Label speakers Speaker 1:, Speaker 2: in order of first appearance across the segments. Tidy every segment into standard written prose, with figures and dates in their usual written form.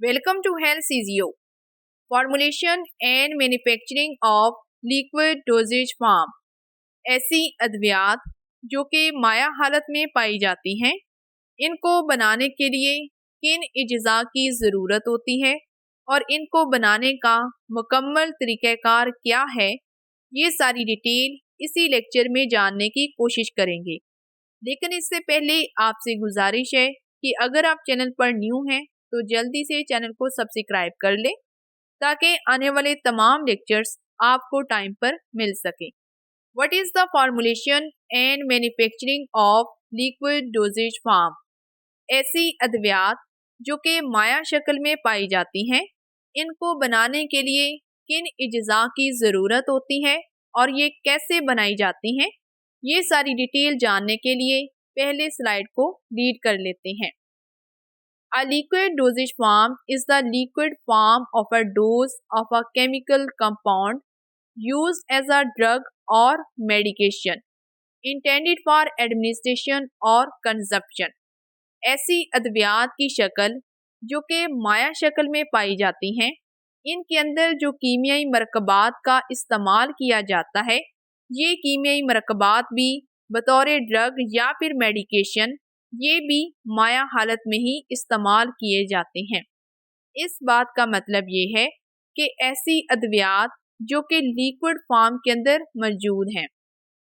Speaker 1: Welcome to Health CZO. Formulation and Manufacturing of Liquid Dosage Form. ऐसी अद्वियात जो कि माया हालत में पाई जाती हैं, इनको बनाने के लिए किन अज्जा की ज़रूरत होती है और इनको बनाने का मुकम्मल तरीक़ाकार क्या है, ये सारी डिटेल इसी लेक्चर में जानने की कोशिश करेंगे। लेकिन इससे पहले आपसे गुजारिश है कि अगर आप चैनल पर न्यू हैं तो जल्दी से चैनल को सब्सक्राइब कर लें ताकि आने वाले तमाम लेक्चर्स आपको टाइम पर मिल सके। What is the formulation and manufacturing of liquid doses form? ऐसी अद्वियात जो कि माया शक्ल में पाई जाती हैं, इनको बनाने के लिए किन अज्जा की ज़रूरत होती है और ये कैसे बनाई जाती हैं, ये सारी डिटेल जानने के लिए पहले स्लाइड को रीड कर लेते हैं। A liquid dosage form is the liquid form of a dose of a chemical compound used as a drug or medication intended for administration or consumption. ऐसी अद्वियात की शक्ल जो कि माया शक्ल में पाई जाती हैं, इनके अंदर जो कीमियाई मरकबात का इस्तेमाल किया जाता है, ये कीमियाई मरकबात भी बतौर ड्रग या फिर मेडिकेशन ये भी माया हालत में ही इस्तेमाल किए जाते हैं। इस बात का मतलब ये है कि ऐसी अद्वियात जो कि लिक्विड फॉर्म के अंदर मौजूद हैं,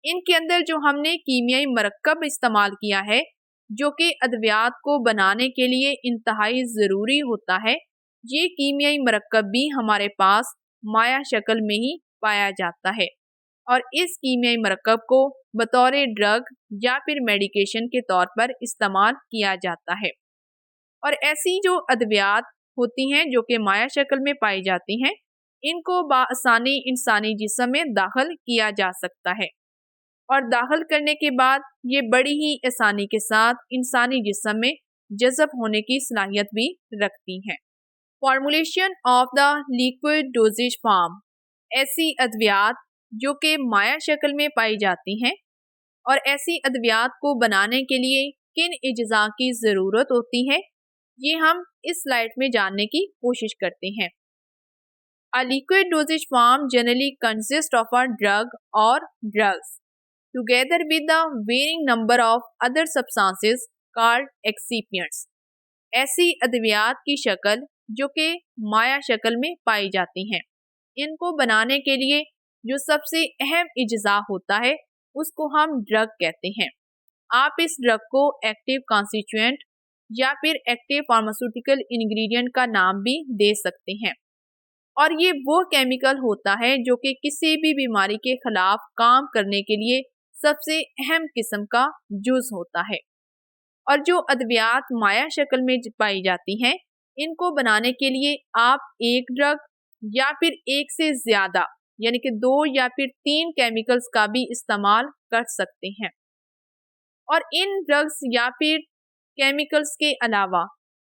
Speaker 1: इनके अंदर जो हमने कीमियाई मरकब इस्तेमाल किया है जो कि अद्वियात को बनाने के लिए इंतहाई ज़रूरी होता है, ये कीमियाई मरकब भी हमारे पास माया शक्ल में ही पाया जाता है और इस कीमियाई मरकब को बतौर ड्रग या फिर मेडिकेशन के तौर पर इस्तेमाल किया जाता है। और ऐसी जो अद्वियात होती हैं जो कि माया शक्ल में पाई जाती हैं, इनको बाआसानी इंसानी जिस्म में दाखिल किया जा सकता है और दाखिल करने के बाद ये बड़ी ही आसानी के साथ इंसानी जिस्म में जज़ब होने की सलाहियत भी रखती हैं। Formulation of the liquid doses form. ऐसी अद्वियात जो कि माया शक्ल में पाई जाती हैं और ऐसी अद्वियात को बनाने के लिए किन अज्जा की ज़रूरत होती है, ये हम इस स्लाइड में जानने की कोशिश करते हैं। A liquid dosage form generally consists of a drug or drugs together with a varying number of other substances called excipients. ऐसी अद्वियात की शक्ल जो कि माया शक्ल में पाई जाती हैं, इनको बनाने के लिए जो सबसे अहम अज्जा होता है उसको हम ड्रग कहते हैं। आप इस ड्रग को एक्टिव कॉन्स्टिट्यूएंट या फिर एक्टिव फार्मास्यूटिकल इंग्रेडिएंट का नाम भी दे सकते हैं और ये वो केमिकल होता है जो कि किसी भी बीमारी के खिलाफ काम करने के लिए सबसे अहम किस्म का जुज होता है। और जो अद्वियात माया शक्ल में पाई जाती हैं, इनको बनाने के लिए आप एक ड्रग या फिर एक से ज़्यादा यानी कि 2 या फिर 3 केमिकल्स का भी इस्तेमाल कर सकते हैं और इन ड्रग्स या फिर केमिकल्स के अलावा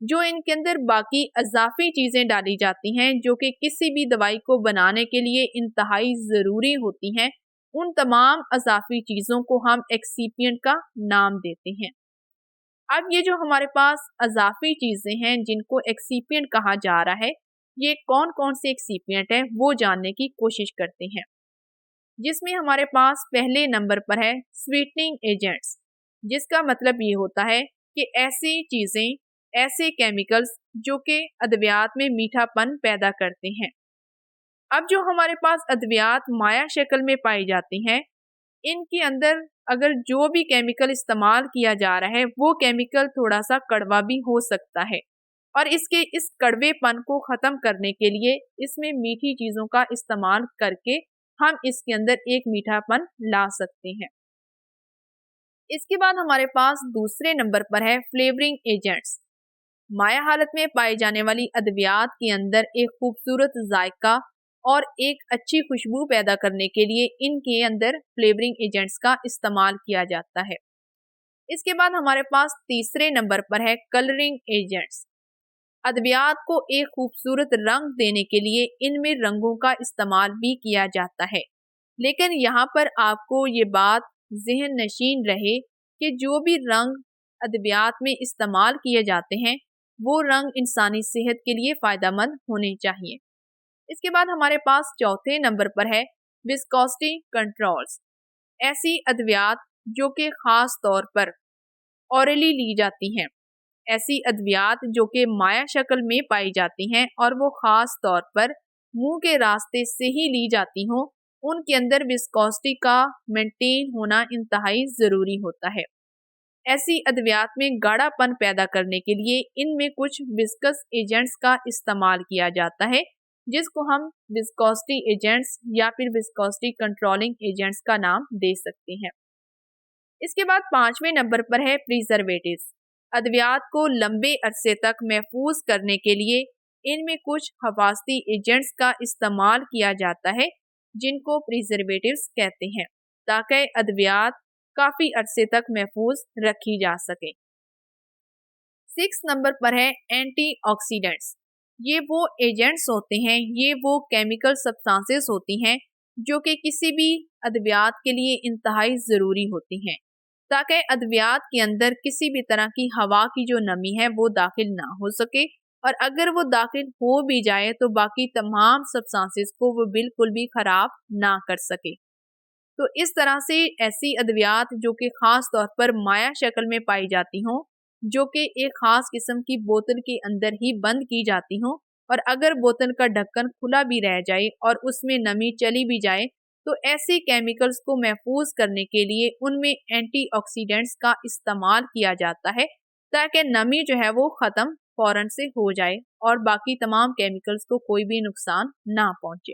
Speaker 1: जो इनके अंदर बाकी अज़ाफ़ी चीज़ें डाली जाती हैं जो कि किसी भी दवाई को बनाने के लिए इंतहाई ज़रूरी होती हैं, उन तमाम अज़ाफ़ी चीज़ों को हम एक्सिपिएंट का नाम देते हैं। अब ये जो हमारे पास अज़ाफ़ी चीज़ें हैं जिनको एक्सिपिएंट कहा जा रहा है, ये कौन कौन से एक्सिपिएंट हैं वो जानने की कोशिश करते हैं, जिसमें हमारे पास पहले नंबर पर है स्वीटनिंग एजेंट्स, जिसका मतलब ये होता है कि ऐसी चीज़ें, ऐसे केमिकल्स जो कि अद्वियात में मीठापन पैदा करते हैं। अब जो हमारे पास अद्वियात माया शक्ल में पाई जाती हैं, इनके अंदर अगर जो भी केमिकल इस्तेमाल किया जा रहा है वो केमिकल थोड़ा सा कड़वा भी हो सकता है और इसके इस कड़वेपन को ख़त्म करने के लिए इसमें मीठी चीज़ों का इस्तेमाल करके हम इसके अंदर एक मीठापन ला सकते हैं। इसके बाद हमारे पास दूसरे नंबर पर है फ्लेवरिंग एजेंट्स। माया हालत में पाई जाने वाली अद्वियात के अंदर एक खूबसूरत जायका और एक अच्छी खुशबू पैदा करने के लिए इनके अंदर फ्लेवरिंग एजेंट्स का इस्तेमाल किया जाता है। इसके बाद हमारे पास तीसरे नंबर पर है कलरिंग एजेंट्स। अद्वियात को एक खूबसूरत रंग देने के लिए इनमें रंगों का इस्तेमाल भी किया जाता है, लेकिन यहाँ पर आपको ये बात ज़हन नशीन रहे कि जो भी रंग अद्वियात में इस्तेमाल किए जाते हैं वो रंग इंसानी सेहत के लिए फायदेमंद होने चाहिए। इसके बाद हमारे पास चौथे नंबर पर है विस्कोसिटी कंट्रोल्स। ऐसी अद्वियात जो कि खास तौर पर ऑरली ली जाती हैं। ऐसी अद्वियात जो कि माया शक्ल में पाई जाती हैं और वो खास तौर पर मुंह के रास्ते से ही ली जाती हों, उनके अंदर विस्कोसिटी का मेंटेन होना इंतहाई ज़रूरी होता है। ऐसी अद्वियात में गाढ़ापन पैदा करने के लिए इनमें कुछ विस्कस एजेंट्स का इस्तेमाल किया जाता है, जिसको हम विस्कोसिटी एजेंट्स या फिर विस्कोसिटी कंट्रोलिंग एजेंट्स का नाम दे सकते हैं। इसके बाद पांचवें नंबर पर है प्रिजर्वेटिव्स। अद्वियात को लंबे अरसे तक महफूज करने के लिए इनमें कुछ हिफाजती एजेंट्स का इस्तेमाल किया जाता है, जिनको प्रिजर्वेटिव्स कहते हैं, ताकि अद्वियात काफ़ी अरसे तक महफूज रखी जा सके। 6 नंबर पर है एंटीऑक्सीडेंट्स। ये वो एजेंट्स होते हैं, ये वो केमिकल सब्सटेंसेस होती हैं जो कि किसी भी अद्वियात के लिए इंतहाई ज़रूरी होती हैं, ताकि अद्वियात के अंदर किसी भी तरह की हवा की जो नमी है वो दाखिल ना हो सके, और अगर वो दाखिल हो भी जाए तो बाकी तमाम सब्सटेंसेस को वो बिल्कुल भी ख़राब ना कर सके। तो इस तरह से ऐसी अद्वियात जो कि ख़ास तौर पर माया शक्ल में पाई जाती हों, जो कि एक ख़ास किस्म की बोतल के अंदर ही बंद की जाती हों, और अगर बोतल का ढक्कन खुला भी रह जाए और उसमें नमी चली भी जाए, तो ऐसे केमिकल्स को महफूज करने के लिए उनमें एंटीऑक्सीडेंट्स का इस्तेमाल किया जाता है, ताकि नमी जो है वो ख़त्म फ़ौरन से हो जाए और बाकी तमाम केमिकल्स को कोई भी नुकसान ना पहुँचे।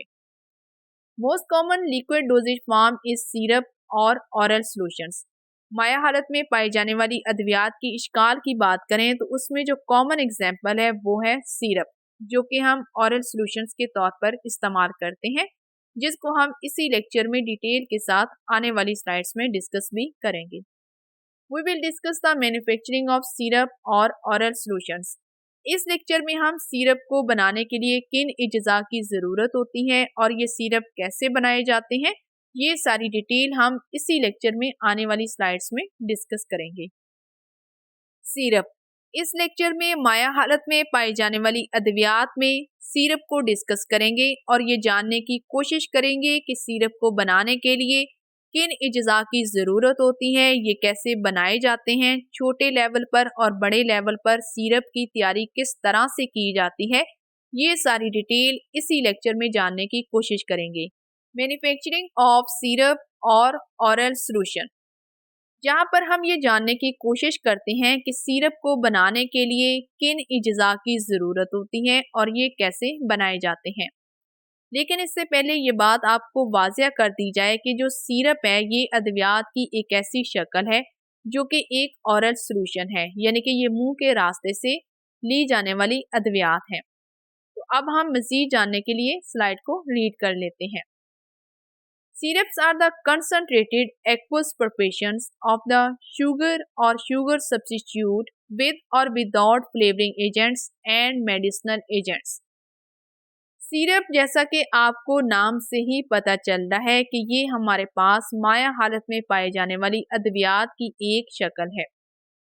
Speaker 1: Most common liquid doses form is syrup और ऑरल सॉल्यूशंस। माया हालत में पाई जाने वाली अद्वियात की इश्काल की बात करें तो उसमें जो कॉमन एग्जाम्पल है वो है सिरप, जो कि हम ऑरल सॉल्यूशंस के तौर पर इस्तेमाल करते हैं, जिसको हम इसी लेक्चर में डिटेल के साथ आने वाली स्लाइड्स में डिस्कस भी करेंगे। We will discuss the manufacturing of syrup और ऑरल सॉल्यूशंस। इस लेक्चर में हम सिरप को बनाने के लिए किन अज्जा की ज़रूरत होती है और ये सिरप कैसे बनाए जाते हैं, ये सारी डिटेल हम इसी लेक्चर में आने वाली स्लाइड्स में डिस्कस करेंगे। सिरप। इस लेक्चर में माया हालत में पाई जाने वाली अद्वियात में सिरप को डिस्कस करेंगे और ये जानने की कोशिश करेंगे कि सिरप को बनाने के लिए किन अज्जा की ज़रूरत होती है, ये कैसे बनाए जाते हैं, छोटे लेवल पर और बड़े लेवल पर सिरप की तैयारी किस तरह से की जाती है, ये सारी डिटेल इसी लेक्चर में जानने की कोशिश करेंगे। मैन्युफैक्चरिंग ऑफ सिरप और ऑरल सॉल्यूशन, जहाँ पर हम ये जानने की कोशिश करते हैं कि सिरप को बनाने के लिए किन अज्जा की ज़रूरत होती है और ये कैसे बनाए जाते हैं। लेकिन इससे पहले ये बात आपको वाज़िया कर दी जाए कि जो सिरप है ये अद्वियात की एक ऐसी शक्ल है जो कि एक ऑरल सॉल्यूशन है, यानी कि ये मुंह के रास्ते से ली जाने वाली अद्वियात है। तो अब हम मज़ीद जानने के लिए स्लाइड को रीड कर लेते हैं। Syrups are the concentrated aqueous preparations of the sugar or sugar substitute with or without flavoring agents and medicinal agents. Syrup, जैसा कि आपको नाम से ही पता चल रहा है कि ये हमारे पास माया हालत में पाए जाने वाली अद्वियात की एक शक्ल है,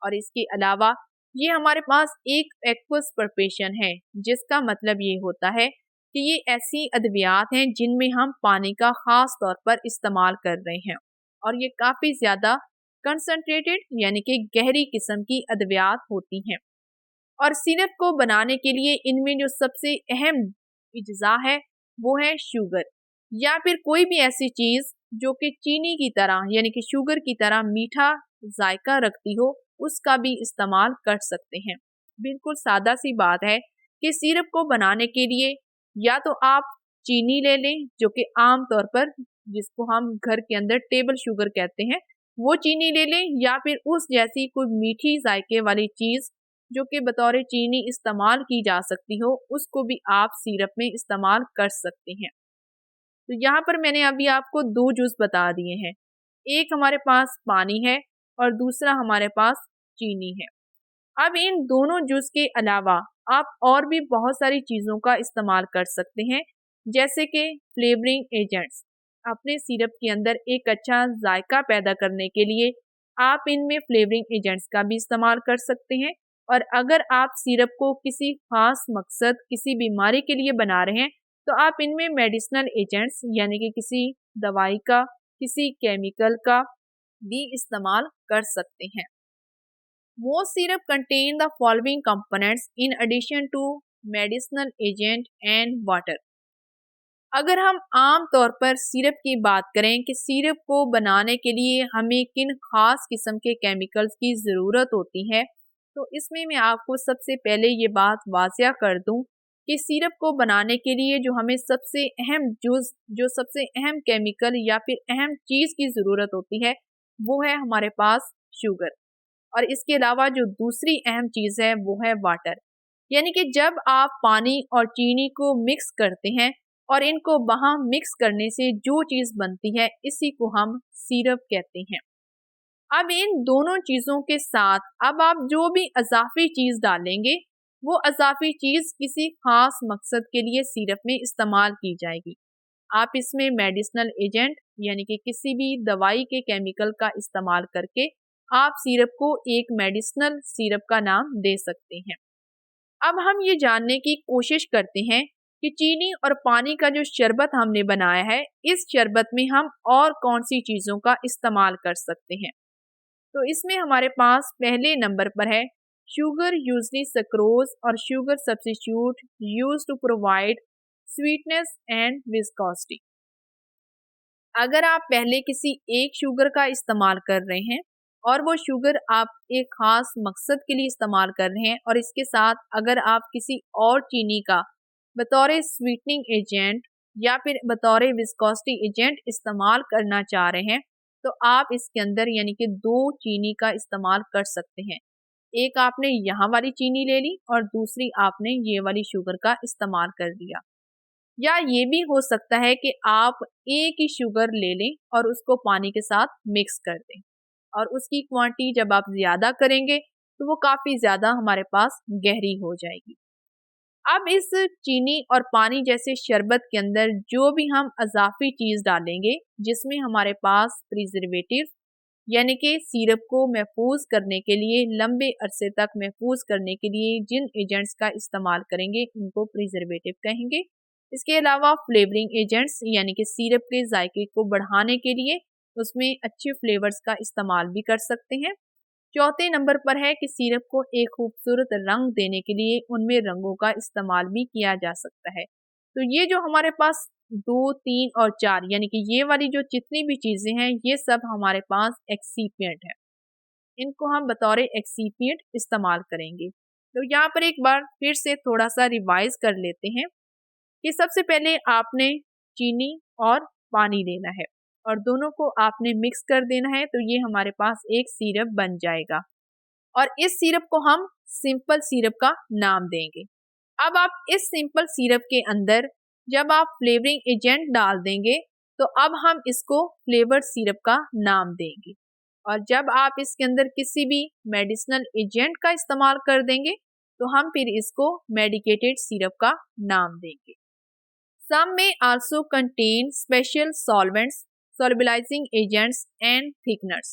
Speaker 1: और इसके अलावा ये हमारे पास एक एक्वस प्रिपरेशन है, जिसका मतलब ये होता है कि ये ऐसी अद्वियात हैं जिनमें हम पानी का ख़ास तौर पर इस्तेमाल कर रहे हैं, और ये काफ़ी ज़्यादा कंसनट्रेटेड यानी कि गहरी किस्म की अद्वियात होती हैं। और सिरप को बनाने के लिए इनमें जो सबसे अहम अज्जा है वो है शुगर, या फिर कोई भी ऐसी चीज़ जो कि चीनी की तरह यानी कि शुगर की तरह मीठा जायका रखती हो, उसका भी इस्तेमाल कर सकते हैं। बिल्कुल सादा सी बात है कि सिरप को बनाने के लिए या तो आप चीनी ले लें, जो कि आम तौर पर जिसको हम घर के अंदर टेबल शुगर कहते हैं, वो चीनी ले लें, या फिर उस जैसी कोई मीठी जायके वाली चीज़ जो कि बतौर चीनी इस्तेमाल की जा सकती हो, उसको भी आप सिरप में इस्तेमाल कर सकते हैं। तो यहाँ पर मैंने अभी आपको दो जूस बता दिए हैं, एक हमारे पास पानी है और दूसरा हमारे पास चीनी है। अब इन दोनों जूस के अलावा आप और भी बहुत सारी चीज़ों का इस्तेमाल कर सकते हैं, जैसे कि फ्लेवरिंग एजेंट्स। अपने सिरप के अंदर एक अच्छा जायका पैदा करने के लिए आप इनमें फ्लेवरिंग एजेंट्स का भी इस्तेमाल कर सकते हैं, और अगर आप सिरप को किसी खास मकसद, किसी बीमारी के लिए बना रहे हैं, तो आप इनमें मेडिसिनल एजेंट्स यानी कि किसी दवाई का, किसी केमिकल का भी इस्तेमाल कर सकते हैं। Most syrup contain the following components in addition to medicinal agent and water. अगर हम आम तौर पर सिरप की बात करें कि सिरप को बनाने के लिए हमें किन खास किस्म के केमिकल्स की ज़रूरत होती है, तो इसमें मैं आपको सबसे पहले ये बात वाज़िया कर दूं कि सिरप को बनाने के लिए जो हमें सबसे अहम जो सबसे अहम केमिकल या फिर अहम चीज़ की ज़रूरत होती है, वो है हमारे पास शुगर। और इसके अलावा जो दूसरी अहम चीज़ है वो है वाटर। यानी कि जब आप पानी और चीनी को मिक्स करते हैं और इनको वहाँ मिक्स करने से जो चीज़ बनती है, इसी को हम सिरप कहते हैं। अब इन दोनों चीज़ों के साथ अब आप जो भी अज़ाफ़ी चीज़ डालेंगे, वो अज़ाफ़ी चीज़ किसी खास मकसद के लिए सिरप में इस्तेमाल की जाएगी। आप इसमें मेडिसिनल एजेंट यानी कि किसी भी दवाई के केमिकल का इस्तेमाल करके आप सिरप को एक मेडिसिनल सिरप का नाम दे सकते हैं। अब हम ये जानने की कोशिश करते हैं कि चीनी और पानी का जो शरबत हमने बनाया है, इस शरबत में हम और कौन सी चीज़ों का इस्तेमाल कर सकते हैं। तो इसमें हमारे पास पहले नंबर पर है शुगर, यूजली सक्रोज और sugar substitute used to provide sweetness and viscosity. अगर आप पहले किसी एक शुगर का इस्तेमाल कर रहे हैं और वो शुगर आप एक खास मकसद के लिए इस्तेमाल कर रहे हैं और इसके साथ अगर आप किसी और चीनी का बतौर स्वीटनिंग एजेंट या फिर बतौर विस्कोसिटी एजेंट इस्तेमाल करना चाह रहे हैं, तो आप इसके अंदर यानी कि 2 चीनी का इस्तेमाल कर सकते हैं। एक आपने यहाँ वाली चीनी ले ली और दूसरी आपने ये वाली शुगर का इस्तेमाल कर दिया। या ये भी हो सकता है कि आप एक ही शुगर ले लें और उसको पानी के साथ मिक्स कर दें और उसकी क्वांटिटी जब आप ज़्यादा करेंगे तो वो काफ़ी ज़्यादा हमारे पास गहरी हो जाएगी। अब इस चीनी और पानी जैसे शरबत के अंदर जो भी हम अज़ाफ़ी चीज़ डालेंगे, जिसमें हमारे पास प्रिजर्वेटिव यानी कि सिरप को महफूज करने के लिए, लंबे अरसे तक महफूज करने के लिए जिन एजेंट्स का इस्तेमाल करेंगे उनको प्रिजर्वेटिव कहेंगे। इसके अलावा फ्लेवरिंग एजेंट्स यानी कि सिरप के जायके को बढ़ाने के लिए उसमें अच्छे फ्लेवर्स का इस्तेमाल भी कर सकते हैं। चौथे नंबर पर है कि सिरप को एक खूबसूरत रंग देने के लिए उनमें रंगों का इस्तेमाल भी किया जा सकता है। तो ये जो हमारे पास 2, 3 और 4 यानी कि ये वाली जो जितनी भी चीज़ें हैं, ये सब हमारे पास एक्सीपिएंट है। इनको हम बतौर एक्सीपिएंट इस्तेमाल करेंगे। तो यहाँ पर एक बार फिर से थोड़ा सा रिवाइज कर लेते हैं कि सबसे पहले आपने चीनी और पानी लेना है और दोनों को आपने मिक्स कर देना है, तो ये हमारे पास एक सिरप बन जाएगा और इस सिरप को हम सिंपल सिरप का नाम देंगे। अब आप इस सिंपल सिरप के अंदर जब आप फ्लेवरिंग एजेंट डाल देंगे, तो अब हम इसको फ्लेवर्ड सिरप का नाम देंगे और जब आप इसके अंदर किसी भी मेडिसिनल एजेंट का इस्तेमाल कर देंगे, तो हम फिर इसको मेडिकेटेड सिरप का नाम देंगे। Some may also contain special solvents, solubilizing agents and thickeners.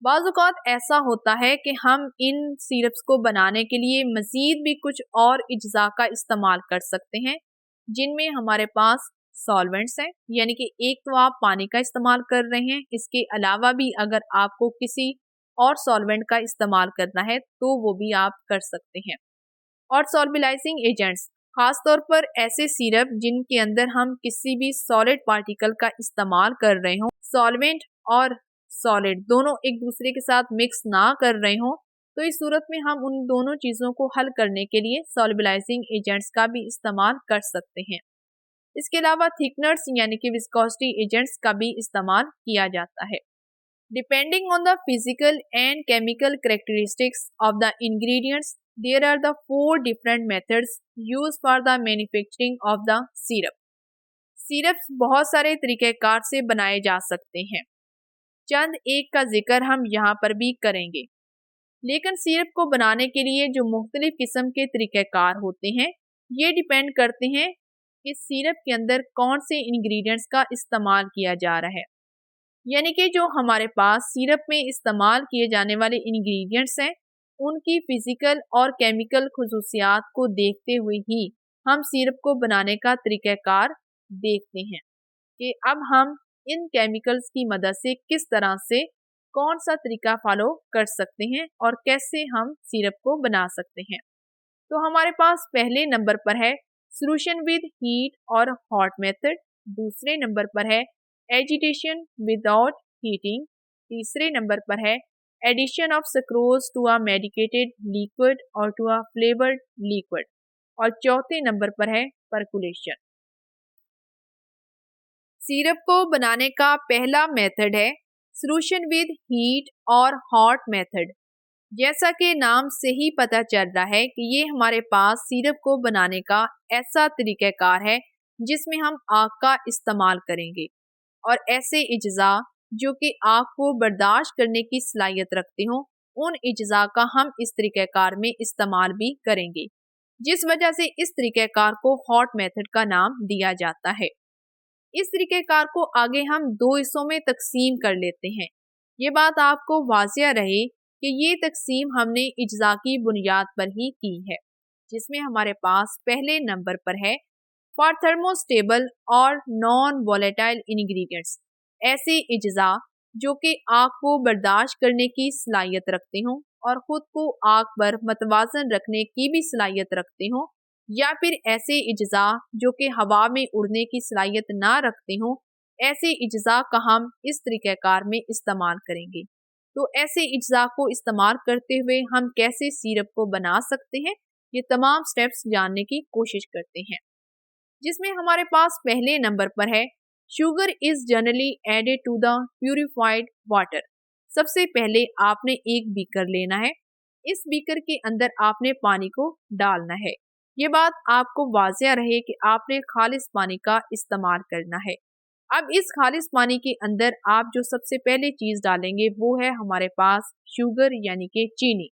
Speaker 1: बाज़ औक़ात ऐसा होता है कि हम इन सिरप्स को बनाने के लिए मज़ीद भी कुछ और अज्जा का इस्तेमाल कर सकते हैं, जिनमें हमारे पास सॉल्वेंट्स हैं, यानी कि एक तो आप पानी का इस्तेमाल कर रहे हैं, इसके अलावा भी अगर आपको किसी और सॉल्वेंट का इस्तेमाल करना है तो वो भी आप कर सकते हैं। और सॉल्बिलाइजिंग एजेंट्स खास तौर पर ऐसे सिरप जिनके अंदर हम किसी भी सॉलिड पार्टिकल का इस्तेमाल कर रहे हों, सॉल्वेंट और सॉलिड दोनों एक दूसरे के साथ मिक्स ना कर रहे हों, तो इस सूरत में हम उन दोनों चीज़ों को हल करने के लिए सॉल्बिलाइजिंग एजेंट्स का भी इस्तेमाल कर सकते हैं। इसके अलावा थिकनर्स यानी कि विस्कोसिटी एजेंट्स का भी इस्तेमाल किया जाता है। Depending on the physical and chemical characteristics of the ingredients, there are the 4 different methods used for the manufacturing of the syrup. Syrups बहुत सारे तरीक़ेकार से बनाए जा सकते हैं, चंद एक का जिक्र हम यहाँ पर भी करेंगे। लेकिन सिरप को बनाने के लिए जो मुख्तलिफ किस्म के तरीक़ेकार होते हैं, ये डिपेंड करते हैं कि सिरप के अंदर कौन से इंग्रेडिएंट्स का इस्तेमाल किया जा रहा है। यानी कि जो हमारे पास सिरप में इस्तेमाल किए जाने वाले इंग्रेडिएंट्स हैं, उनकी फिजिकल और केमिकल खुसूसियात को देखते हुए ही हम सिरप को बनाने का तरीक़ाकार देखते हैं कि अब हम इन केमिकल्स की मदद से किस तरह से कौन सा तरीका फॉलो कर सकते हैं और कैसे हम सिरप को बना सकते हैं। तो हमारे पास पहले नंबर पर है सॉल्यूशन विद हीट और हॉट मेथड, दूसरे नंबर पर है एजिटेशन विदाउट हीटिंग, तीसरे नंबर पर है addition of sucrose to a medicated liquid और टू अ फ्लेवर्ड लिक्विड, और चौथे नंबर पर है परकुलेशन। सिरप को बनाने का पहला मेथड है सॉल्यूशन विद हीट और हॉट मेथड। जैसा कि नाम से ही पता चल रहा है कि ये हमारे पास सिरप को बनाने का ऐसा तरीक़ाकार है जिसमें हम आग का इस्तेमाल करेंगे और ऐसे इज्जा जो कि आग को बर्दाश्त करने की सलाहियत रखते हों, उन इज्जा का हम इस तरीक़ाकार में इस्तेमाल भी करेंगे, जिस वजह से इस तरीक़ाकार को हॉट मेथड का नाम दिया जाता है। इस तरीक़ाकार को आगे हम दो हिस्सों में तकसीम कर लेते हैं। ये बात आपको वाज़िया रहे कि ये तकसीम हमने इज्जा की बुनियाद पर ही की है, जिसमें हमारे पास पहले नंबर पर है फॉर थर्मोस्टेबल और नॉन वोलेटाइल इंग्रेडिएंट्स, ऐसे इज्जा जो कि आग को बर्दाश्त करने की सलाहियत रखते हों और ख़ुद को आग पर मतवाजन रखने की भी सलाहियत रखते हों, या फिर ऐसे इज्जा जो कि हवा में उड़ने की सलाहियत ना रखते हों, ऐसे इज्जा का हम इस तरीक़ाकार में इस्तेमाल करेंगे। तो ऐसे इज्जा को इस्तेमाल करते हुए हम कैसे सिरप को बना सकते हैं, ये तमाम स्टेप्स जानने की कोशिश करते हैं, जिसमें हमारे पास पहले नंबर पर है sugar is generally added to the purified water. सबसे पहले आपने एक बीकर लेना है, इस बीकर के अंदर आपने पानी को डालना है। ये बात आपको वाज़िया रहे कि आपने खालिस पानी का इस्तेमाल करना है। अब इस खालिस पानी के अंदर आप जो सबसे पहले चीज़ डालेंगे वो है हमारे पास शुगर यानी कि चीनी।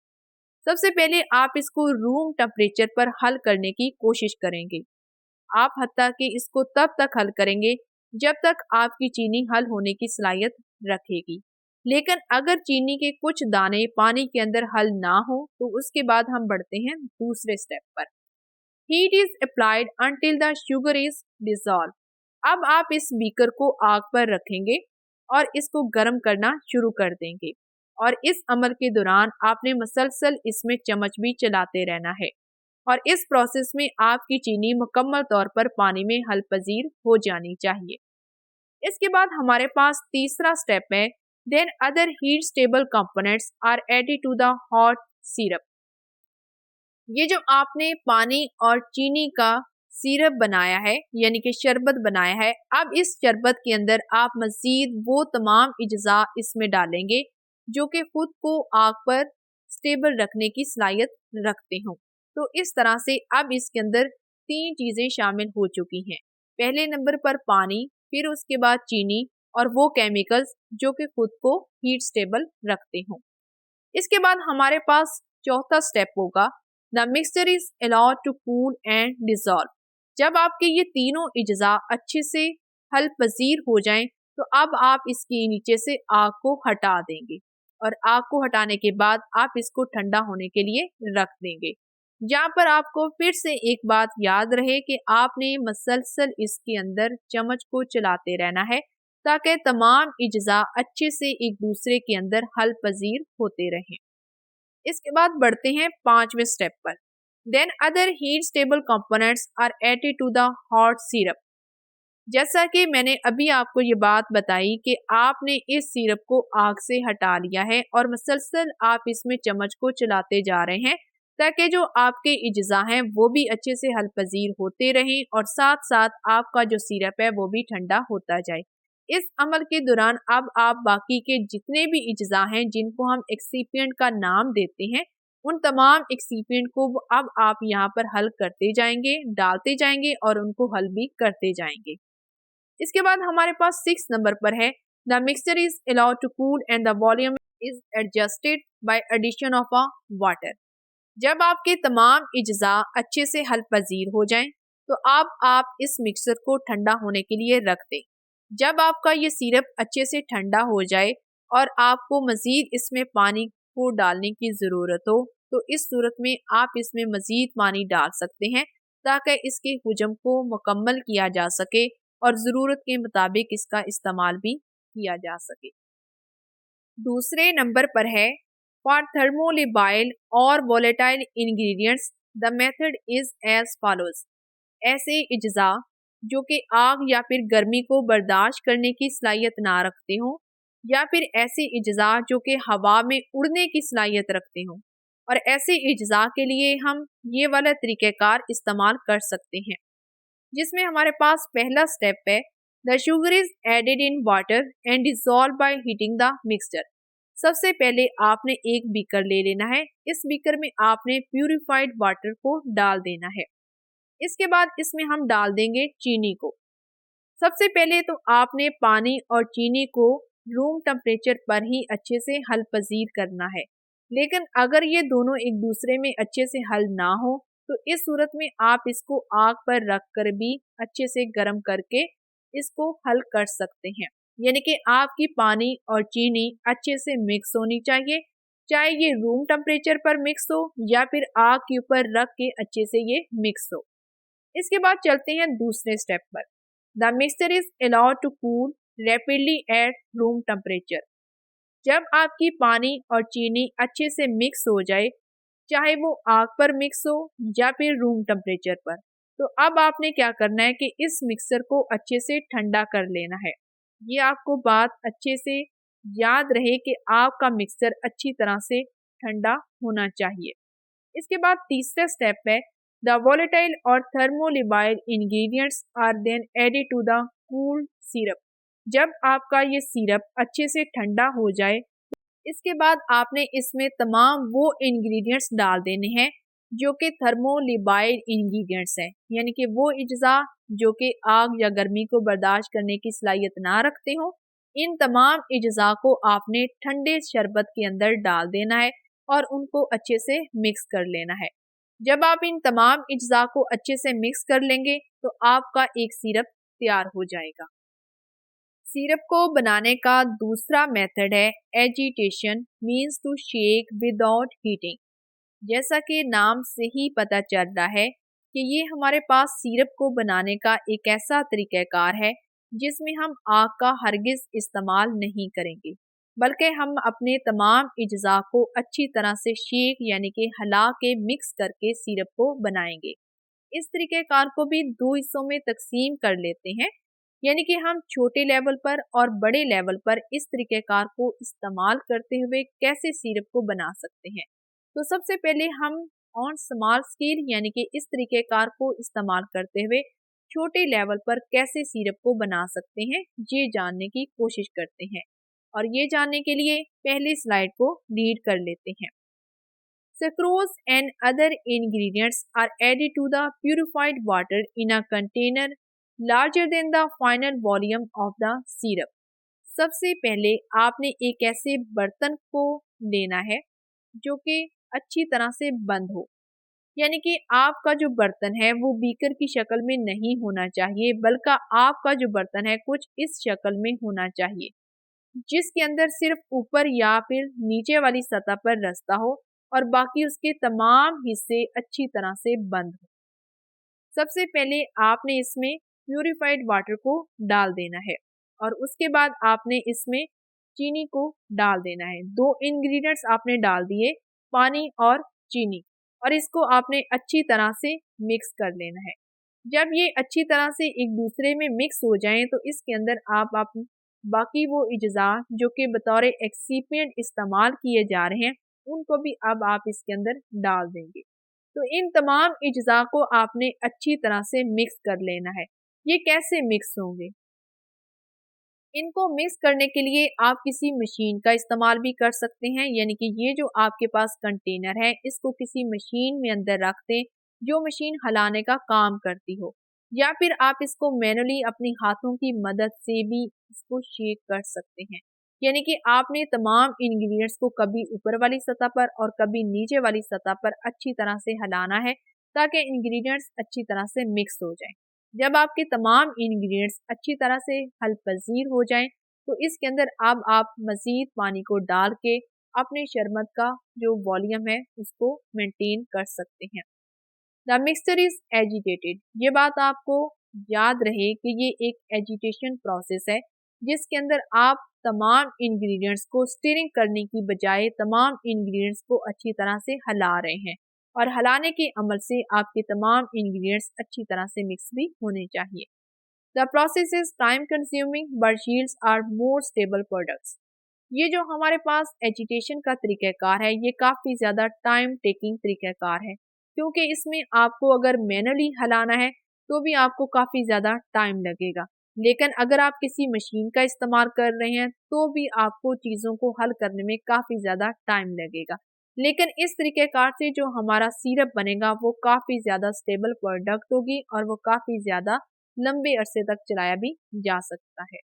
Speaker 1: सबसे पहले आप इसको रूम टेम्परेचर पर हल करने की कोशिश करेंगे। आप हत्ता कि इसको तब तक हल करेंगे जब तक आपकी चीनी हल होने की सलाहियत रखेगी। लेकिन अगर चीनी के कुछ दाने पानी के अंदर हल ना हो तो उसके बाद हम बढ़ते हैं दूसरे स्टेप पर। Heat is applied until the sugar is dissolve. अब आप इस बीकर को आग पर रखेंगे और इसको गर्म करना शुरू कर देंगे, और इस अमल के दौरान आपने मसलसल इसमें चम्मच भी चलाते रहना है, और इस प्रोसेस में आपकी चीनी मुकम्मल तौर पर पानी में हल पजीर हो जानी चाहिए। इसके बाद हमारे पास तीसरा स्टेप है then other heat stable components are added to the hot syrup. ये जो आपने पानी और चीनी का सिरप बनाया है यानी कि शरबत बनाया है, अब इस शरबत के अंदर आप मज़ीद वो तमाम इज्जा इसमें डालेंगे जो कि खुद को आग पर स्टेबल रखने की सलाहियत रखते हों। तो इस तरह से अब इसके अंदर तीन चीज़ें शामिल हो चुकी हैं। पहले नंबर पर पानी, फिर उसके बाद चीनी और वो केमिकल्स जो कि खुद को हीट स्टेबल रखते हों। इसके बाद हमारे पास चौथा स्टेप होगा the mixture is allowed to cool and dissolve. जब आपके ये तीनों इज्जा अच्छे से हल पजीर हो जाएं तो अब आप इसके नीचे से आग को हटा देंगे, और आग को हटाने के बाद आप इसको ठंडा होने के लिए रख देंगे। जहाँ पर आपको फिर से एक बात याद रहे कि आपने मसलसल इसके अंदर चम्मच को चलाते रहना है ताकि तमाम इज्जा अच्छे से एक दूसरे के अंदर हल पजीर होते रहें। इसके बाद बढ़ते हैं पांचवें स्टेप पर। Then other heat stable components are added to the hot syrup. जैसा कि मैंने अभी आपको ये बात बताई कि आपने इस सिरप को आग से हटा लिया है और मसलसल आप इसमें चम्मच को चलाते जा रहे हैं ताकि जो आपके इज्जा हैं वो भी अच्छे से हल पजीर होते रहें और साथ साथ आपका जो सिरप है वो भी ठंडा होता जाए। इस अमल के दौरान अब आप बाकी के जितने भी इज्जा हैं जिनको हम एक्सिपिएंट का नाम देते हैं, उन तमाम एक्सिपिएंट को अब आप यहाँ पर हल करते जाएंगे, डालते जाएंगे और उनको हल भी करते जाएंगे। इसके बाद हमारे पास 6 नंबर पर है the mixture is allowed to cool and the volume is adjusted by addition of a water. जब आपके तमाम इज्जा अच्छे से हल पजीर हो जाएं तो अब आप इस मिक्सचर को ठंडा होने के लिए रख दें। जब आपका ये सिरप अच्छे से ठंडा हो जाए और आपको मज़ीद इसमें पानी को डालने की ज़रूरत हो तो इस सूरत में आप इसमें मज़ीद पानी डाल सकते हैं ताकि इसके हुजम को मुकम्मल किया जा सके और ज़रूरत के मुताबिक इसका इस्तेमाल भी किया जा सके। दूसरे नंबर पर है फॉर थर्मोलिबाइल और volatile ingredients the method is as follows. ऐसे इज्जा जो कि आग या फिर गर्मी को बर्दाश्त करने की सलाहियत ना रखते हों या फिर ऐसे इज्जा जो कि हवा में उड़ने की सलाहियत रखते हों, और ऐसे इज्जा के लिए हम ये वाला तरीक़ेकार इस्तेमाल कर सकते हैं, जिसमें हमारे पास पहला स्टेप है the sugar is added in water and dissolve by heating the mixture. सबसे पहले आपने एक बीकर ले लेना है, इस बीकर में आपने प्यूरिफाइड वाटर को डाल देना है। इसके बाद इसमें हम डाल देंगे चीनी को। सबसे पहले तो आपने पानी और चीनी को रूम टेम्परेचर पर ही अच्छे से हल पजीर करना है, लेकिन अगर ये दोनों एक दूसरे में अच्छे से हल ना हो तो इस सूरत में आप इसको आग पर रख कर भी अच्छे से गर्म करके इसको हल कर सकते हैं। यानी कि आपकी पानी और चीनी अच्छे से मिक्स होनी चाहिए, चाहे ये रूम टेम्परेचर पर मिक्स हो या फिर आग के ऊपर रख के अच्छे से ये मिक्स हो। इसके बाद चलते हैं दूसरे स्टेप पर। The mixture is allowed to cool rapidly at room temperature. जब आपकी पानी और चीनी अच्छे से मिक्स हो जाए, चाहे वो आग पर मिक्स हो या फिर रूम टेम्परेचर पर, तो अब आपने क्या करना है कि इस मिक्सर को अच्छे से ठंडा कर लेना है। ये आपको बात अच्छे से याद रहे कि आपका मिक्सर अच्छी तरह से ठंडा होना चाहिए। इसके बाद तीसरा स्टेप है द वोलेटाइल और thermolabile ingredients are then added to the cool syrup. जब आपका ये सिरप अच्छे से ठंडा हो जाए, इसके बाद आपने इसमें तमाम वो इंग्रेडिएंट्स डाल देने हैं जो कि थर्मोलिबाइल इंग्रेडिएंट्स हैं, यानी कि वो अज्जा जो कि आग या गर्मी को बर्दाश्त करने की सलाहियत ना रखते हो। इन तमाम अज्जा को आपने ठंडे शरबत के अंदर डाल देना है और उनको अच्छे से मिक्स कर लेना है। जब आप इन तमाम अज्जा को अच्छे से मिक्स कर लेंगे तो आपका एक सिरप तैयार हो जाएगा। सिरप को बनाने का दूसरा मेथड है agitation, means to shake without heating. जैसा कि नाम से ही पता चल रहा है कि ये हमारे पास सिरप को बनाने का एक ऐसा तरीक़ाकार है जिसमें हम आग का हरगिज़ इस्तेमाल नहीं करेंगे, बल्कि हम अपने तमाम अज्जा को अच्छी तरह से शेक यानी कि हिला के मिक्स करके सिरप को बनाएंगे। इस तरीक़ेकार को भी दो हिस्सों में तकसीम कर लेते हैं, यानी कि हम छोटे लेवल पर और बड़े लेवल पर इस तरीक़ेकार को इस्तेमाल करते हुए कैसे सिरप को बना सकते हैं। तो सबसे पहले हम ऑन स्मॉल स्केल यानी कि इस तरीक़ेकार को इस्तेमाल करते हुए छोटे लेवल पर कैसे सिरप को बना सकते हैं ये जानने की कोशिश करते हैं, और ये जानने के लिए पहले स्लाइड को रीड कर लेते हैं। Sucrose and other ingredients are added to the purified water in a container larger than the final volume of the syrup. सबसे पहले आपने एक ऐसे बर्तन को लेना है जो कि अच्छी तरह से बंद हो, यानी कि आपका जो बर्तन है वो बीकर की शक्ल में नहीं होना चाहिए, बल्कि आपका जो बर्तन है कुछ इस शक्ल में होना चाहिए जिसके अंदर सिर्फ ऊपर या फिर नीचे वाली सतह पर रास्ता हो और बाकी उसके तमाम हिस्से अच्छी तरह से बंद हो। सबसे पहले आपने इसमें प्यूरिफाइड वाटर को डाल देना है और उसके बाद आपने इसमें चीनी को डाल देना है। दो इंग्रेडिएंट्स आपने डाल दिए, पानी और चीनी, और इसको आपने अच्छी तरह से मिक्स कर लेना है। जब ये अच्छी तरह से एक दूसरे में मिक्स हो जाएं तो इसके अंदर आप बाकी वो अज्जा जो कि बतौर एक्सीपिएंट इस्तेमाल किए जा रहे हैं उनको भी अब आप इसके अंदर डाल देंगे। तो इन तमाम अज्जा को आपने अच्छी तरह से मिक्स कर लेना है। ये कैसे मिक्स होंगे? इनको मिक्स करने के लिए आप किसी मशीन का इस्तेमाल भी कर सकते हैं, यानी कि ये जो आपके पास कंटेनर है इसको किसी मशीन में अंदर रख दें जो मशीन हिलाने का काम करती हो, या फिर आप इसको मैनुअली अपनी हाथों की मदद से भी इसको शेक कर सकते हैं। यानी कि आपने तमाम इंग्रेडिएंट्स को कभी ऊपर वाली सतह पर और कभी नीचे वाली सतह पर अच्छी तरह से हिलाना है ताकि इंग्रेडिएंट्स अच्छी तरह से मिक्स हो जाएं। जब आपके तमाम इंग्रेडिएंट्स अच्छी तरह से हल पजीर हो जाएं तो इसके अंदर अब आप मज़ीद पानी को डाल के अपने शरबत का जो वॉल्यूम है उसको मेंटेन कर सकते हैं। द मिक्सचर इज एजिटेटेड, ये बात आपको याद रहे कि ये एक एजिटेशन प्रोसेस है जिसके अंदर आप तमाम इंग्रेडिएंट्स को स्टीरिंग करने की बजाय तमाम इंग्रेडिएंट्स को अच्छी तरह से हिला रहे हैं, और हिलाने के अमल से आपके तमाम इंग्रेडिएंट्स अच्छी तरह से मिक्स भी होने चाहिए। The process is time consuming but yields are more stable products. ये जो हमारे पास एजिटेशन का तरीक़ाकार है ये काफ़ी ज़्यादा टाइम टेकिंग तरीक़ाकार है, क्योंकि इसमें आपको अगर मैनुअली हिलाना है तो भी आपको काफ़ी ज़्यादा टाइम लगेगा, लेकिन अगर आप किसी मशीन का इस्तेमाल कर रहे हैं तो भी आपको चीज़ों को हल करने में काफ़ी ज़्यादा टाइम लगेगा। लेकिन इस तरीक़ेकार से जो हमारा सिरप बनेगा वो काफ़ी ज़्यादा स्टेबल प्रोडक्ट होगी और वो काफ़ी ज़्यादा लंबे अरसे तक चलाया भी जा सकता है।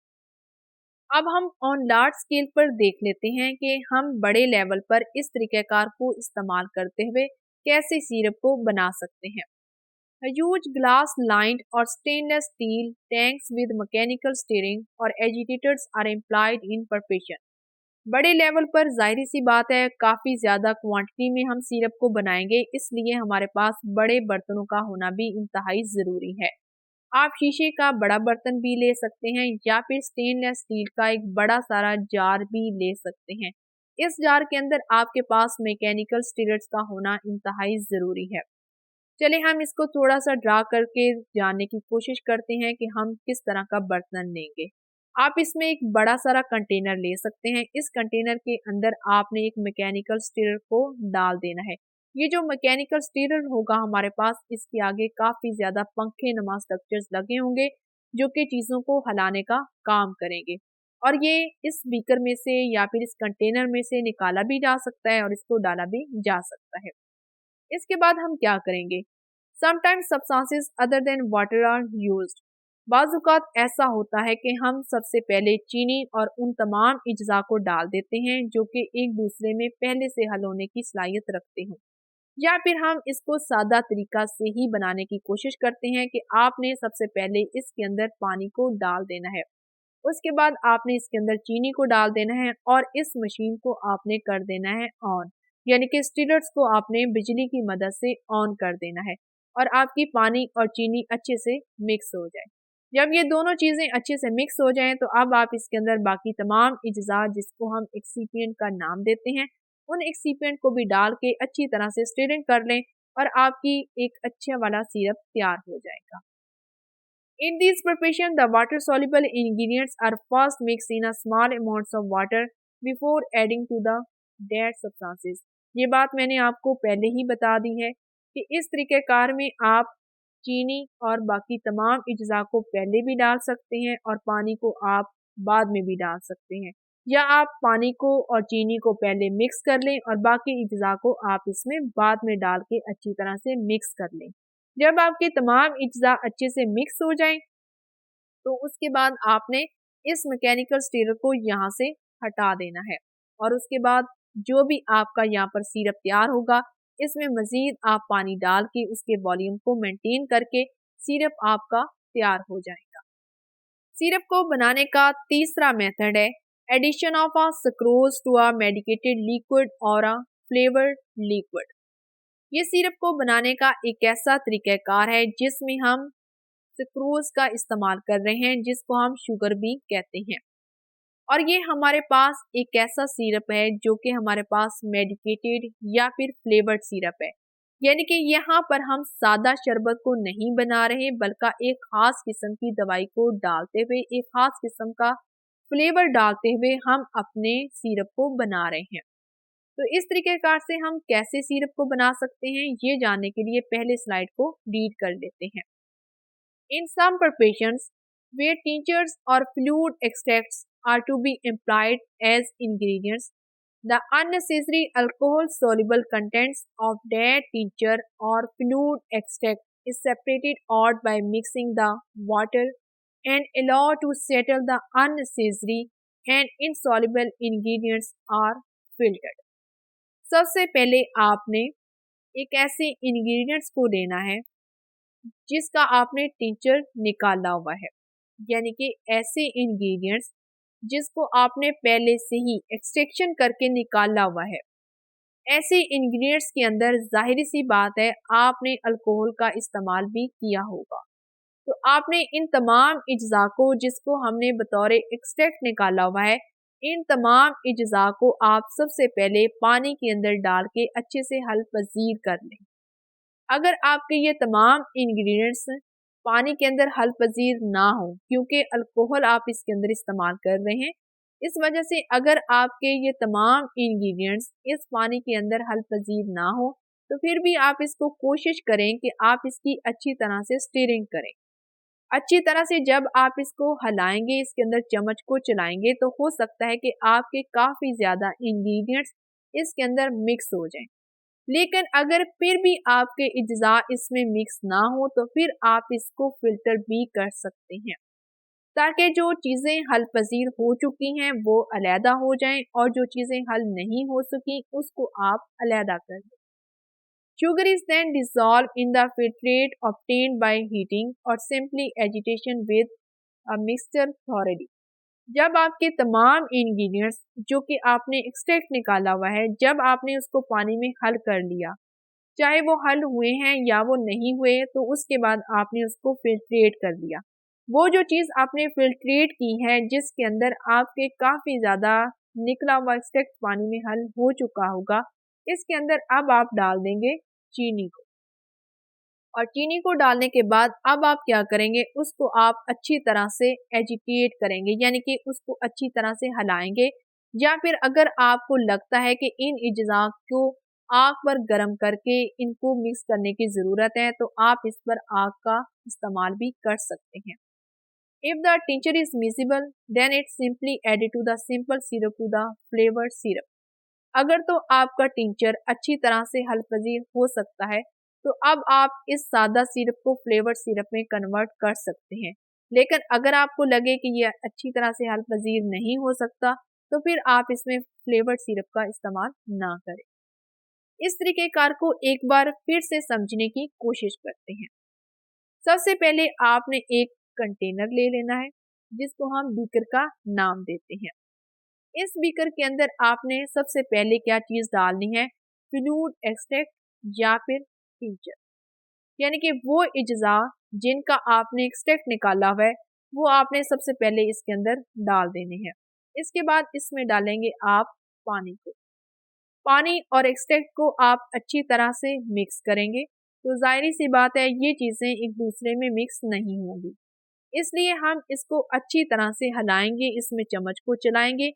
Speaker 1: अब हम ऑन लार्ज स्केल पर देख लेते हैं कि हम बड़े लेवल पर इस तरीक़ेकार को इस्तेमाल करते हुए कैसे सिरप को बना सकते हैं। ह्यूज ग्लास लाइंड और stainless steel tanks with mechanical stirring और agitators are employed in preparation. बड़े लेवल पर जाहिर सी बात है काफ़ी ज़्यादा क्वांटिटी में हम सिरप को बनाएंगे, इसलिए हमारे पास बड़े बर्तनों का होना भी इंतहाई ज़रूरी है। आप शीशे का बड़ा बर्तन भी ले सकते हैं या फिर स्टेनलेस स्टील का एक बड़ा सारा जार भी ले सकते हैं। इस जार के अंदर आपके पास मैकेनिकल स्टीलर्स का होना इंतहाई ज़रूरी है। चलिए हम इसको थोड़ा सा ड्रा करके जानने की कोशिश करते हैं कि हम किस तरह का बर्तन लेंगे। आप इसमें एक बड़ा सारा कंटेनर ले सकते हैं। इस कंटेनर के अंदर आपने एक मैकेनिकल स्टीलर को डाल देना है। ये जो मैकेनिकल स्टीलर होगा हमारे पास, इसके आगे काफ़ी ज़्यादा पंखे नुमा स्ट्रक्चर्स लगे होंगे जो कि चीज़ों को हिलाने का काम करेंगे, और ये इस बीकर में से या फिर इस कंटेनर में से निकाला भी जा सकता है और इसको डाला भी जा सकता है। इसके बाद हम क्या करेंगे, sometimes substances other than water are used. बाज़-औक़ात ऐसा होता है कि हम सबसे पहले चीनी और उन तमाम अज्जा को डाल देते हैं जो कि एक दूसरे में पहले से हल होने की सलाहियत रखते हों, या फिर हम इसको सादा तरीका से ही बनाने की कोशिश करते हैं कि आपने सबसे पहले इसके अंदर पानी को डाल देना है, उसके बाद आपने इसके अंदर चीनी को डाल देना है और इस मशीन को आपने कर देना है ऑन, यानी कि स्टीलर्स को आपने बिजली की मदद से ऑन कर देना है और आपकी पानी और चीनी अच्छे से मिक्स हो जाए। जब ये दोनों चीज़ें अच्छे से मिक्स हो जाएं तो अब आप इसके अंदर बाकी तमाम अज्जा जिसको हम एक्सीपिएंट का नाम देते हैं, उन एक्सीपिएंट को भी डाल के अच्छी तरह से स्टीरिंग कर लें और आपकी एक अच्छा वाला सिरप तैयार हो जाएगा। In this preparation, the water-soluble ingredients are first mixed in a small amounts of water before adding to the dead substances। ये बात मैंने आपको पहले ही बता दी है कि इस तरीक़ेकार में आप चीनी और बाकी तमाम अज्जा को पहले भी डाल सकते हैं और पानी को आप बाद में भी डाल सकते हैं, या आप पानी को और चीनी को पहले मिक्स कर लें और बाकी अज्जा को आप इसमें बाद में डाल के अच्छी तरह से मिक्स कर लें। जब आपके तमाम अज्जा अच्छे से मिक्स हो जाएं तो उसके बाद आपने इस मैकेनिकल स्टीलर को यहाँ से हटा देना है, और उसके बाद जो भी आपका यहाँ पर सिरप तैयार होगा इसमें मज़ीद आप पानी डाल के उसके वॉल्यूम को मेंटेन करके सिरप आपका तैयार हो जाएगा। सिरप को बनाने का तीसरा मेथड है addition of a sucrose to a medicated liquid और अ फ्लेवर्ड लिक्विड। ये सिरप को बनाने का एक ऐसा तरीक़ाकार है जिसमें हम सुक्रोज का इस्तेमाल कर रहे हैं जिसको हम शुगर भी कहते हैं, और ये हमारे पास एक ऐसा सिरप है जो कि हमारे पास मेडिकेटेड या फिर फ्लेवर्ड सिरप है, यानी कि यहाँ पर हम सादा शरबत को नहीं बना रहे बल्कि एक ख़ास किस्म की दवाई को डालते हुए, एक ख़ास किस्म का फ्लेवर डालते हुए हम अपने सिरप को बना रहे हैं। तो इस तरीक़ेकार से हम कैसे सिरप को बना सकते हैं ये जानने के लिए पहले स्लाइड को रीड कर लेते हैं। In some preparations, where tinctures or fluid extracts are to be employed as ingredients, the unnecessary alcohol-soluble contents of that tincture or fluid extract is separated out by mixing the water and allowed to settle. The unnecessary and insoluble ingredients are filtered। सबसे पहले आपने एक ऐसे ingredients को लेना है जिसका आपने टिंचर निकाला हुआ है, यानी कि ऐसे इंग्रेडिएंट्स जिसको आपने पहले से ही एक्सट्रैक्शन करके निकाला हुआ है। ऐसे इंग्रेडिएंट्स के अंदर जाहिर सी बात है आपने अल्कोहल का इस्तेमाल भी किया होगा। तो आपने इन तमाम अज्जा को, जिसको हमने बतौर एक्सट्रैक्ट निकाला हुआ है, इन तमाम अज्जा को आप सबसे पहले पानी के अंदर डाल के अच्छे से हल पजीर कर लें। अगर आपके ये तमाम इंग्रेडिएंट्स पानी के अंदर हल पजीर ना हो, क्योंकि अल्कोहल आप इसके अंदर इस्तेमाल कर रहे हैं, इस वजह से अगर आपके ये तमाम इंग्रेडिएंट्स इस पानी के अंदर हल पजीर ना हो, तो फिर भी आप इसको कोशिश करें कि आप इसकी अच्छी तरह से स्टीयरिंग करें। अच्छी तरह से जब आप इसको हिलाएंगे, इसके अंदर चम्मच को चलाएंगे, तो हो सकता है कि आपके काफ़ी ज़्यादा इंग्रेडिएंट्स इसके अंदर मिक्स हो जाएं। लेकिन अगर फिर भी आपके अज्जा इसमें मिक्स ना हो, तो फिर आप इसको फिल्टर भी कर सकते हैं, ताकि जो चीज़ें हल पजीर हो चुकी हैं वो अलहदा हो जाएं और जो चीज़ें हल नहीं हो सकी उसको आप अलहदा कर दें। Sugar is then dissolved in the filtrate obtained by heating or simply agitation with a mixture thoroughly। जब आपके तमाम इंग्रेडिएंट्स जो कि आपने एक्सट्रैक्ट निकाला हुआ है, जब आपने उसको पानी में हल कर लिया, चाहे वो हल हुए हैं या वो नहीं हुए, तो उसके बाद आपने उसको फिल्ट्रेट कर लिया। वो जो चीज़ आपने फिल्ट्रेट की है, जिसके अंदर आपके काफ़ी ज़्यादा निकला हुआ एक्सट्रैक्ट पानी में हल हो चुका होगा, इसके अंदर अब आप डाल देंगे चीनी को। और चीनी को डालने के बाद अब आप क्या करेंगे, उसको आप अच्छी तरह से एजिटेट करेंगे, यानी कि उसको अच्छी तरह से हिलाएंगे। या फिर अगर आपको लगता है कि इन अज्जा को आग पर गर्म करके इनको मिक्स करने की ज़रूरत है, तो आप इस पर आग का इस्तेमाल भी कर सकते हैं। If the tincture is miscible then it simply added to the simple syrup to the flavoured syrup. अगर तो आपका टिंचर अच्छी तरह से हल पजीर हो सकता है, तो अब आप इस सादा सिरप को फ्लेवर्ड सिरप में कन्वर्ट कर सकते हैं। लेकिन अगर आपको लगे कि यह अच्छी तरह से हल पजीर नहीं हो सकता, तो फिर आप इसमें फ्लेवर्ड सिरप का इस्तेमाल ना करें। इस तरीक़ेकार को एक बार फिर से समझने की कोशिश करते हैं। सबसे पहले आपने एक कंटेनर ले लेना है, जिसको हम बीकर का नाम देते हैं। इस बीकर के अंदर आपने सबसे पहले क्या चीज़ डालनी है, फ्लूइड एक्सट्रैक्ट या फिर टिंचर, यानी कि वो अज्जा जिनका आपने एक्सट्रैक्ट निकाला हुआ है, वो आपने सबसे पहले इसके अंदर डाल देने हैं। इसके बाद इसमें डालेंगे आप पानी को। पानी और एक्सट्रैक्ट को आप अच्छी तरह से मिक्स करेंगे, तो जाहिर सी बात है ये चीज़ें एक दूसरे में मिक्स नहीं होंगी, इसलिए हम इसको अच्छी तरह से हिलाएंगे, इसमें चम्मच को चलाएंगे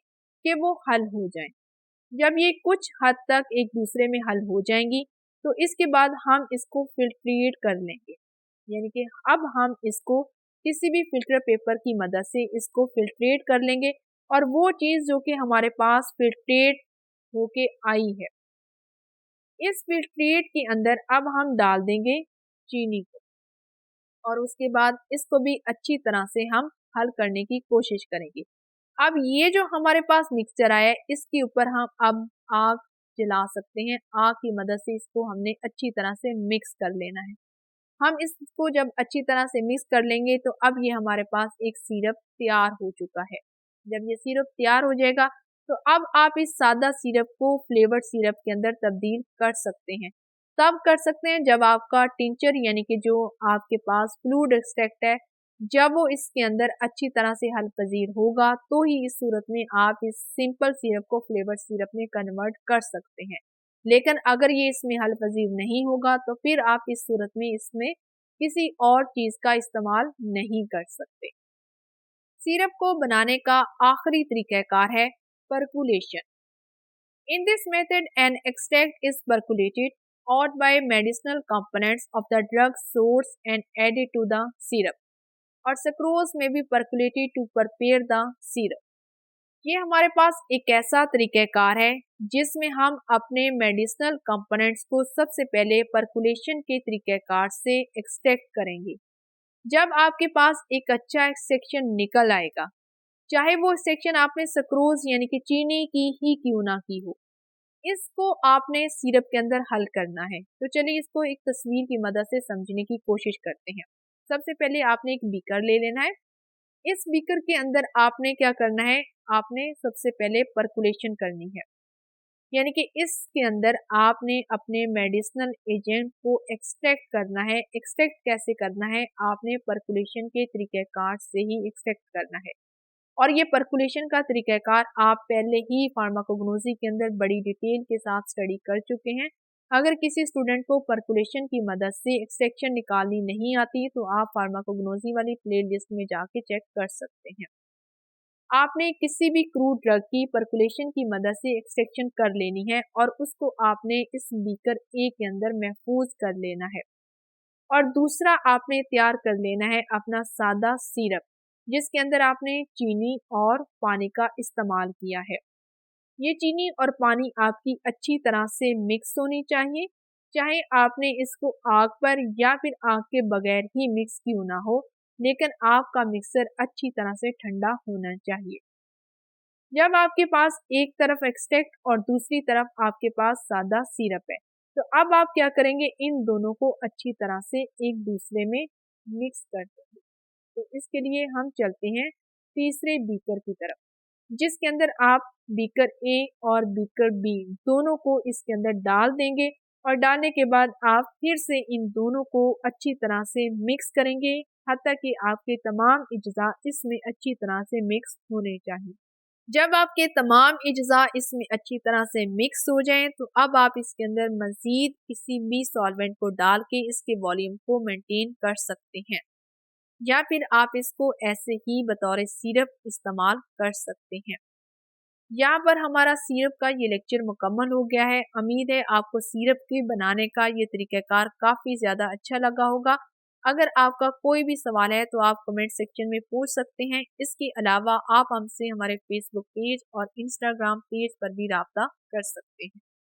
Speaker 1: कि वो हल हो जाएं। जब ये कुछ हद तक एक दूसरे में हल हो जाएंगी, तो इसके बाद हम इसको फिल्ट्रेट कर लेंगे, यानी कि अब हम इसको किसी भी फिल्टर पेपर की मदद से इसको फिल्ट्रेट कर लेंगे। और वो चीज़ जो कि हमारे पास फिल्ट्रेट होके आई है, इस फिल्ट्रेट के अंदर अब हम डाल देंगे चीनी को, और उसके बाद इसको भी अच्छी तरह से हम हल करने की कोशिश करेंगे। अब ये जो हमारे पास मिक्सचर आया है, इसके ऊपर हम अब आग जला सकते हैं। आग की मदद से इसको हमने अच्छी तरह से मिक्स कर लेना है। हम इसको जब अच्छी तरह से मिक्स कर लेंगे, तो अब ये हमारे पास एक सिरप तैयार हो चुका है। जब ये सिरप तैयार हो जाएगा, तो अब आप इस सादा सिरप को फ्लेवर्ड सिरप के अंदर तब्दील कर सकते हैं। तब कर सकते हैं जब आपका टिंचर, यानी कि जो आपके पास फ्लूइड एक्सट्रैक्ट है, जब वो इसके अंदर अच्छी तरह से हल पजीर होगा, तो ही इस सूरत में आप इस सिंपल सिरप को फ्लेवर्ड सिरप में कन्वर्ट कर सकते हैं। लेकिन अगर ये इसमें हल पजीर नहीं होगा, तो फिर आप इस सूरत में इसमें किसी और चीज़ का इस्तेमाल नहीं कर सकते। सिरप को बनाने का आखिरी तरीक़ाकार है percolation. In this method, an extract is percolated out by medicinal components of the drug source and added to the syrup, और sucrose में भी percolated to prepare the syrup। ये हमारे पास एक ऐसा तरीक़ाकार है जिसमें हम अपने मेडिसिनल कंपोनेंट्स को सबसे पहले परकुलेशन के तरीक़ाकार से एक्सट्रैक्ट करेंगे। जब आपके पास एक अच्छा एक्सट्रैक्शन निकल आएगा, चाहे वो एक्सट्रैक्शन आपने सक्रोज यानी कि चीनी की ही क्यों ना की हो, इसको आपने सिरप के अंदर हल करना है। तो चलिए इसको एक तस्वीर की मदद से समझने की कोशिश करते हैं। सबसे पहले आपने एक बीकर ले लेना है, इस बीकर के अंदर आपने क्या करना है, आपने सबसे पहले परकुलेशन करनी है, यानी कि इसके अंदर आपने अपने मेडिसिनल एजेंट को एक्सट्रैक्ट करना है। एक्सट्रैक्ट कैसे करना है, आपने परकुलेशन के तरीक़ेकार से ही एक्सट्रैक्ट करना है। और ये परकुलेशन का तरीक़ाकार आप पहले ही फार्माकोग्नोसी के अंदर बड़ी डिटेल के साथ स्टडी कर चुके हैं। अगर किसी स्टूडेंट को परकुलेशन की मदद से एक्सट्रैक्शन निकालनी नहीं आती तो आप फार्माकोग्नोसी वाली प्लेलिस्ट में जाके चेक कर सकते हैं। आपने किसी भी क्रूड ड्रग की परकुलेशन की मदद से एक्सट्रैक्शन कर लेनी है और उसको आपने इस बीकर ए के अंदर महफूज कर लेना है। और दूसरा आपने तैयार कर लेना है अपना सादा सिरप, जिसके अंदर आपने चीनी और पानी का इस्तेमाल किया है। ये चीनी और पानी आपकी अच्छी तरह से मिक्स होनी चाहिए, चाहे आपने इसको आग पर या फिर आग के बगैर ही मिक्स क्यों ना हो, लेकिन आपका मिक्सर अच्छी तरह से ठंडा होना चाहिए। जब आपके पास एक तरफ एक्सट्रैक्ट और दूसरी तरफ आपके पास सादा सिरप है, तो अब आप क्या करेंगे, इन दोनों को अच्छी तरह से एक दूसरे में मिक्स कर देंगे। तो इसके लिए हम चलते हैं तीसरे बीकर की तरफ, जिसके अंदर आप बीकर ए और बीकर बी दोनों को इसके अंदर डाल देंगे और डालने के बाद आप फिर से इन दोनों को अच्छी तरह से मिक्स करेंगे, हत्ता कि आपके तमाम अज्जा इसमें अच्छी तरह से मिक्स होने चाहिए। जब आपके तमाम अज्जा इसमें अच्छी तरह से मिक्स हो जाएं, तो अब आप इसके अंदर मज़ीद किसी भी सॉल्वेंट को डाल के इसके वॉल्यूम को मेंटेन कर सकते हैं, या फिर आप इसको ऐसे ही बतौर सिरप इस्तेमाल कर सकते हैं। यहाँ पर हमारा सिरप का ये लेक्चर मुकम्मल हो गया है। उम्मीद है आपको सिरप के बनाने का ये तरीक़ाकार काफ़ी ज़्यादा अच्छा लगा होगा। अगर आपका कोई भी सवाल है तो आप कमेंट सेक्शन में पूछ सकते हैं। इसके अलावा आप हमसे हमारे फेसबुक पेज और इंस्टाग्राम पेज पर भी राब्ता कर सकते हैं।